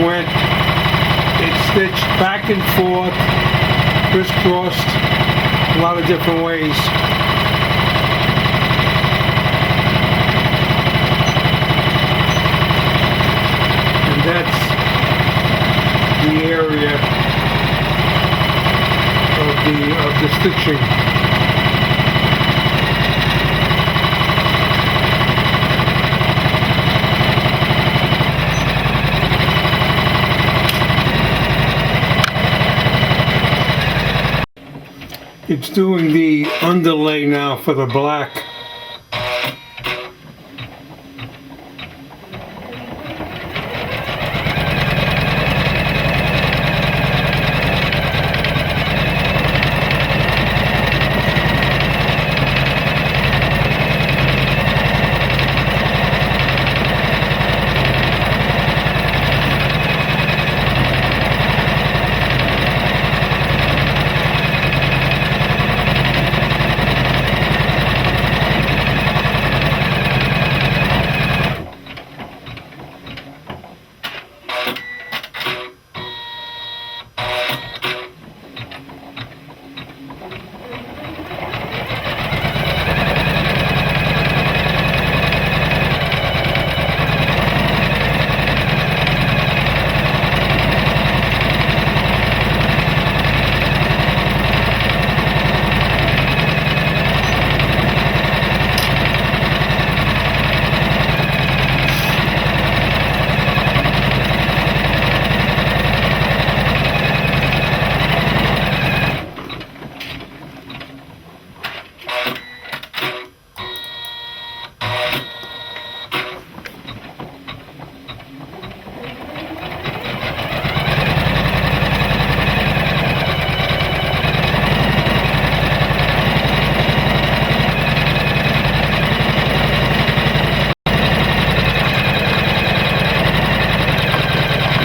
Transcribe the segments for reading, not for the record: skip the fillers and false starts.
went. It's stitched back and forth, crisscrossed, a lot of different ways. And that's the area of the stitching. It's doing the underlay now for the black.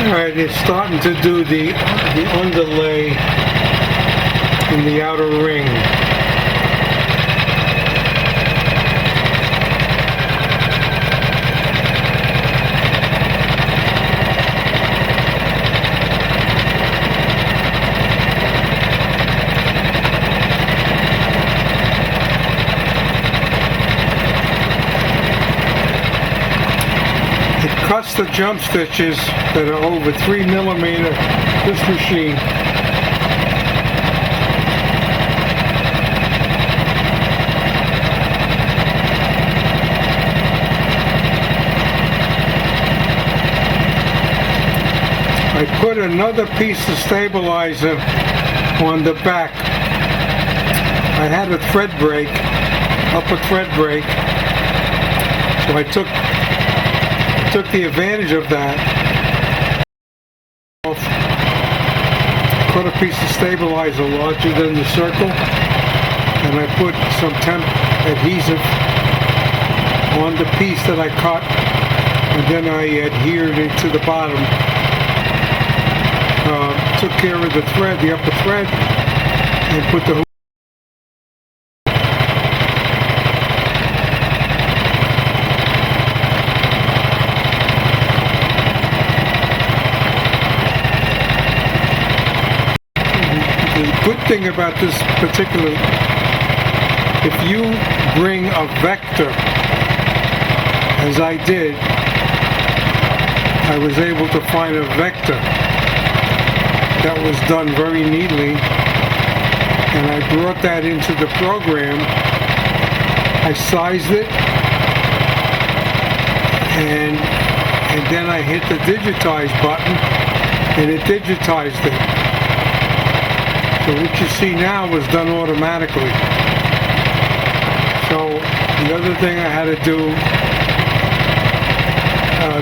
Alright, it's starting to do the underlay in the outer ring. Cuts the jump stitches that are over 3 millimeter, this machine. I put another piece of stabilizer on the back. I had a thread break, upper thread break, so I took the advantage of that. Put a piece of stabilizer larger than the circle, and I put some temp adhesive on the piece that I cut, and then I adhered it to the bottom. Took care of the thread, the upper thread, and put the good thing about this particular, if you bring a vector, as I did, I was able to find a vector that was done very neatly, and I brought that into the program. I sized it, and then I hit the digitize button, and it digitized it. So what you see now was done automatically. So the other thing I had to do,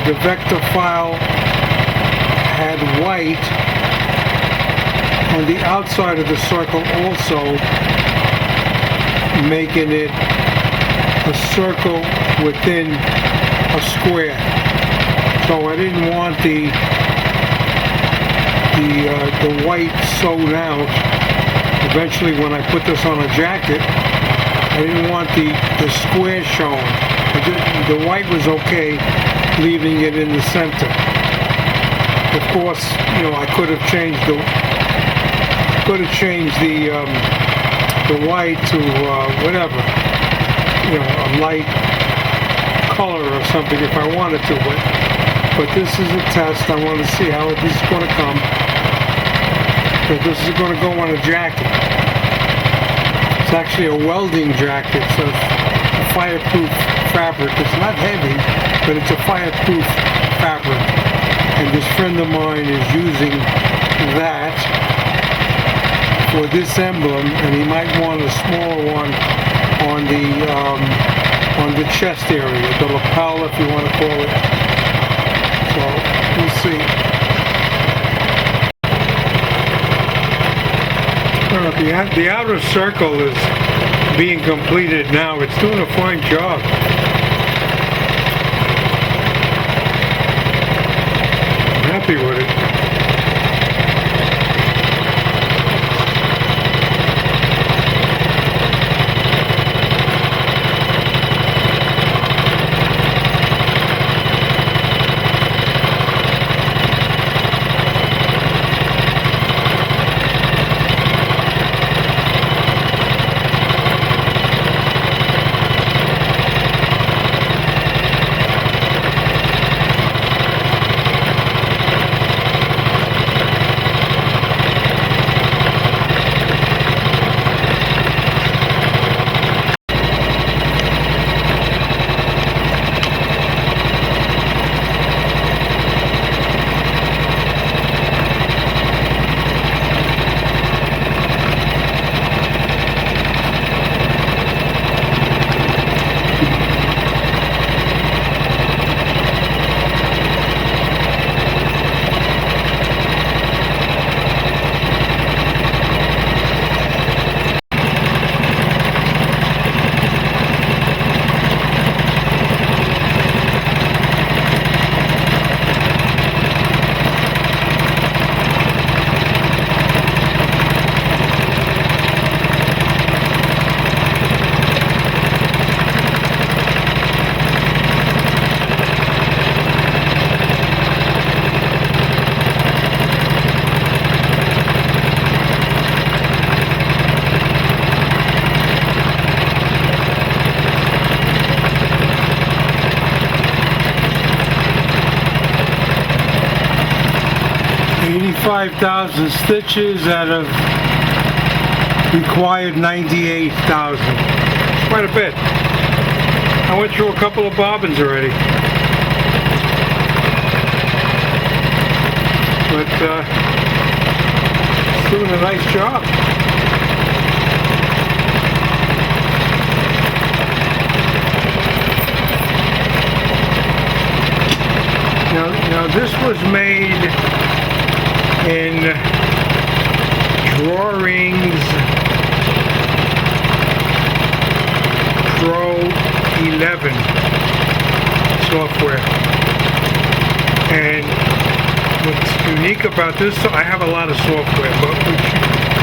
the vector file had white on the outside of the circle also, making it a circle within a square. So I didn't want the white sewn out. Eventually, when I put this on a jacket, I didn't want the square shown. The white was okay, leaving it in the center. Of course, you know, I could have changed the white to whatever, you know, a light color or something if I wanted to, but this is a test. I want to see how this is going to come, because this is going to go on a jacket. It's actually a welding jacket, so it's a fireproof fabric. It's not heavy, but it's a fireproof fabric, and this friend of mine is using that for this emblem, and he might want a smaller one on the chest area, the lapel, if you want to call it. So we'll see. The outer circle is being completed now. It's doing a fine job. I'm happy with it. $85,000 stitches out of required 98,000. Quite a bit. I went through a couple of bobbins already. But it's doing a nice job. Now this was made in Drawings Pro 11 software, and what's unique about this, I have a lot of software, but what's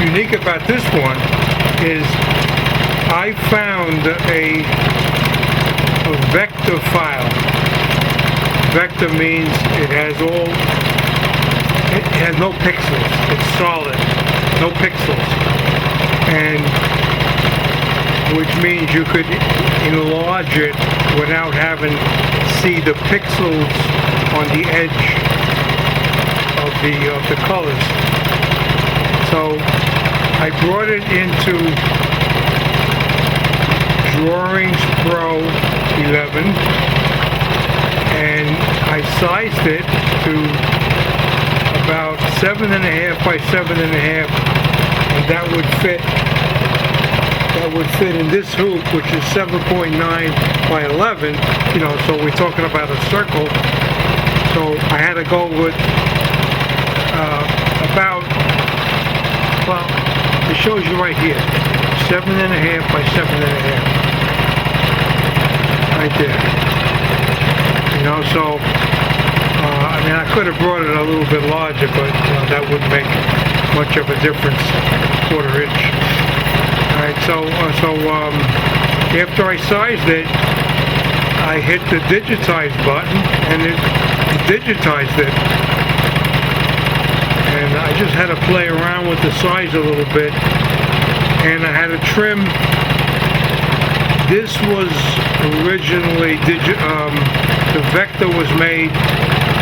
unique about this one is I found a vector file. Vector means it has no pixels. It's solid, no pixels, and which means you could enlarge it without having to see the pixels on the edge of the colors. So I brought it into Drawings Pro 11, and I sized it to about 7.5 by 7.5, and that would fit in this hoop, which is 7.9 by 11. You know, so we're talking about a circle. So I had to go with about, well, it shows you right here, 7.5 by 7.5, right there. You know, so. I mean, I could have brought it a little bit larger, but that wouldn't make much of a difference, quarter inch. All right, so after I sized it, I hit the digitize button, and it digitized it. and I just had to play around with the size a little bit, and I had to trim. This was originally, the vector was made,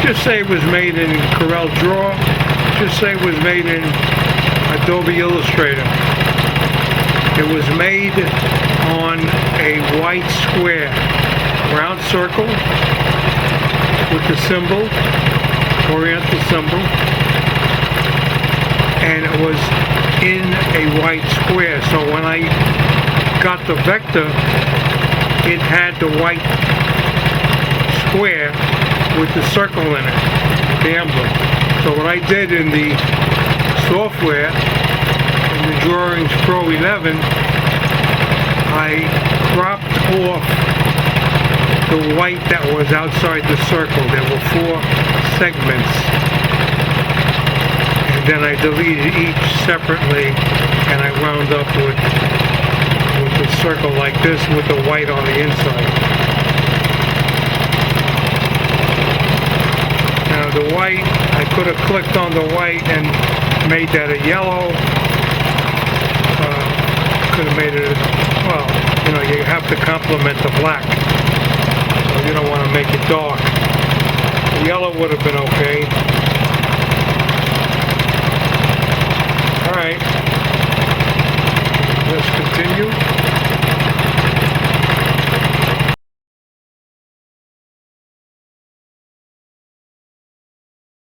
just say it was made in Corel Draw, just say it was made in Adobe Illustrator. It was made on a white square, round circle with the symbol, oriental symbol, and it was in a white square. So when I got the vector, it had the white square with the circle in it, the emblem. So what I did in the software, in the Drawings Pro 11, I cropped off the white that was outside the circle. There were 4 segments, and then I deleted each separately, and I wound up with the circle like this with the white on the inside. Now the white, I could have clicked on the white and made that a yellow. Could have made it, well, you know, you have to complement the black. So you don't want to make it dark. The yellow would have been okay.